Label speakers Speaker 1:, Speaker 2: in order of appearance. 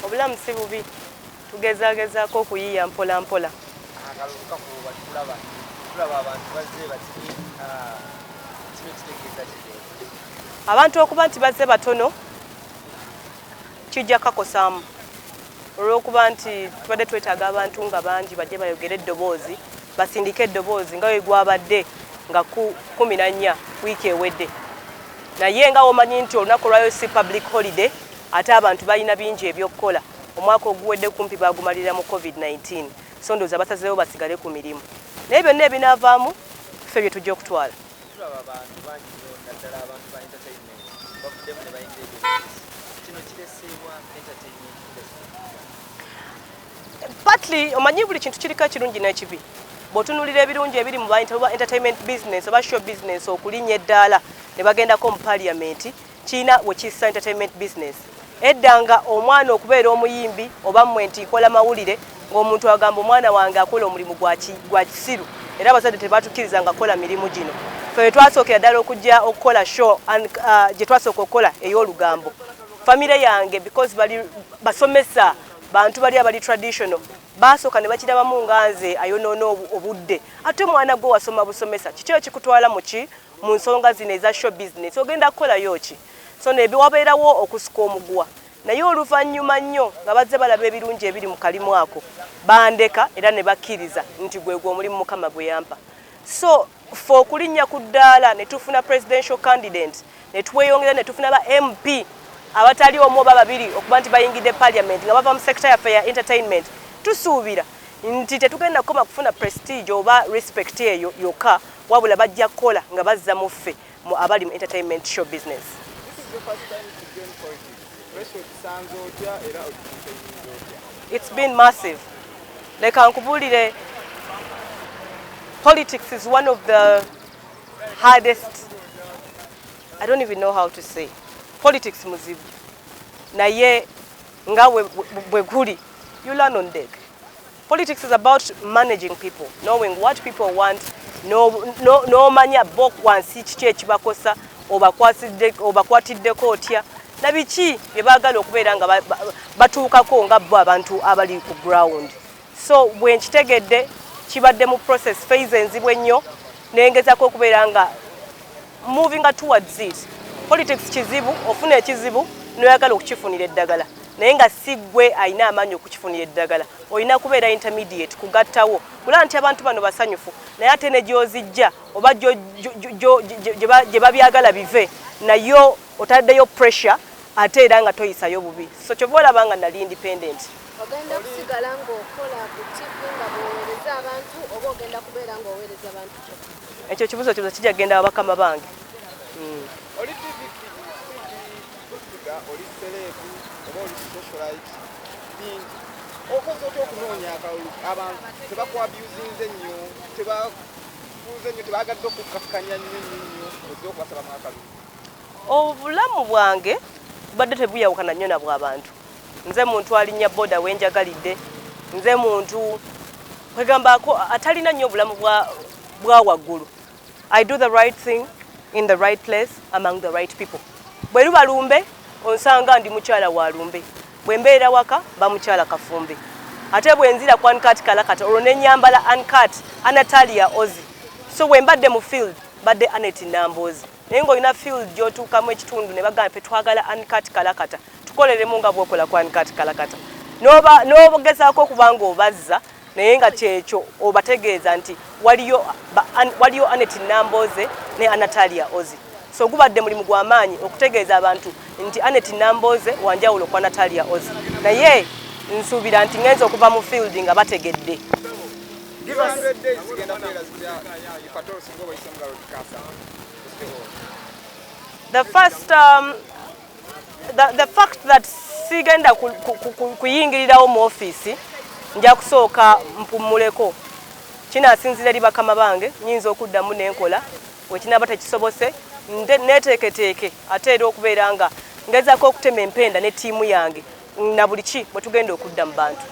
Speaker 1: Obulamu si bubi tugezagezaako okuyiiya mpola mpola. Abantu okuba nti bazze batono kijja kakosaamu olw'okuba nti tubadde twetaaga abantu nga bangi bajje bayogere eddoboozi basindike eddoboozi nga bwe gwabadde nga 14 wiiki ewedde. Naye nga womanyi nti olunaku lwayo si public holiday ate abantu balina bingi ebyokukola. Omwaka oguwedde kumpi bagumalira mu COVID-19 so ndowooza basazeewo basigale ku mirimu. Naye byonna ebinaavaamu ffe bye tujja okutwala. Partly omanyi buli kintu kiriko ekirungi n'ekibi. Bw'otunuulira ebirungi ebiri mu entertainment business oba show business okulinnya eddaala ne bagendako mu parliament kiina we kissa entertainment business. Eddanga omwana okubeera omuyimbi oba mmwe nti kola mawulire ng'omuntu agamba omwana wange akola omulimu gwa kisiru era abazadde tebatukkiriza nga kola mirimu gino. Ffe twasookera ddala okujja okukola show gye twasooka okukola ey'olugambo. Famire yange because bali basomesa bantu bali abali traditional basooka ne bakirabamu nga nze ayonoona obudde ate mwana gwe wasoma busomesa kiki ekikutwala mu nsonga zino eza show business ogenda kukolayo ki? So ne wabeerawo okusuka omuguwa naye oluvannyuma nnyo nga bazze balaba ebirungi ebiri mu kalimu ako bandeka era ne bakkiriza nti gwe omulimu Mukama gwe yampa. So ffe okulinnya ku ddaala ne tufuna presidential candidate ne tweyongera ne tufuna ba MP abatali omu oba babiri okuba nti bayingidde parliament nga bava mu sector yaffe ya entertainment tusuubira nti tetugenda kukoma kufuna prestige oba respect eyo yokka wabula bajja kukola nga bazza mu ffe abali mu entertainment show business. It's been massive. Like ankubulire, politics is one of the hardest, I don't even know how to say. Politics muzibu. Naye nga we guli, you learn on deck. Politics is about managing people, knowing what people want, no manya bok wansi kiki ekibakosa obakwatiddeko otya na biki bye baagala okubeera nga batuukako nga bo abantu abali ku ground. So bwe nkitegedde kibadde mu process phase enzibwe nnyo nengezako okubeera nga moving towards it. Politics kizibu, ofuna ekizibu noyagala okukifunira eddagala naye nga si gwe alina amaanyi okukifunira eddagala olina kubeera intermediate kugattawo kulaba nti abantu bano basanyufu naye ate ne gy'ozijja oba gye babyagala bive nayo otaddeyo pressure ate era nga toyisayo bubi so kyova olaba nga nali independent.
Speaker 2: Ogenda kusigala ng'okola ku TV nga bw'oweereza abantu oba ogenda kubeera ng'oweereza abantu kyokka?
Speaker 1: Ekyo kibuzo kijja kgenda bakama bange.
Speaker 3: Oli TV oli celebu oba oli socialite bingi okoze otya okunoonya akalulu abantu tebakwabuzinze nnyo tebabuuze nnyo tebaagadde okukkakkanya nnyo ozze okubasaba mu akalulu?
Speaker 1: Obulamu bwange badde tebuyawukana nnyo na bw'abantu. Nze muntu alinnya boda wenjagalidde, nze muntu kwegambaako atalina nnyo obulamu bwa waggulu. I do the right thing in the right place among the right people. Bwe luba lumbe onsanga ndi mukyala wa lumbe, bwe mbeera waka bamukyala kafumbe. Ate bwe nzira ku UnCut kalakata olwo ne nnyambala UnCut Talia Oze. So bwe mbadde mu field badde Anet Namboozi. Naye ng'olina field gy'otuukamu ekitundu ne bagamba twagala UnCut kalakata tukoleremu nga bw'okola ku UnCut kalakata. N'ogezaako okuba ng'obazza naye nga kyekyo obategeeza nti waliyo Anet Nambooze ne Talia Oze. So gubadde mulimu gw'amaanyi okutegeeza abantu nti Anet Nambooze wanjawulo kwa Talia Oze. Naye nsuubira nti ngenza okuva mu field nga bategedde. The first the fact that sigenda kuyingirirawo mu office nja kusooka mpumuleko kinaasinzira eri bakama bange nyinza okuddamu n'enkola wekinaba tekisobose neteeketeeke ate era okubeera nga ngezaako okutema empenda ne ttiimu yange na buli ki bwe tugenda okudda mu bantu.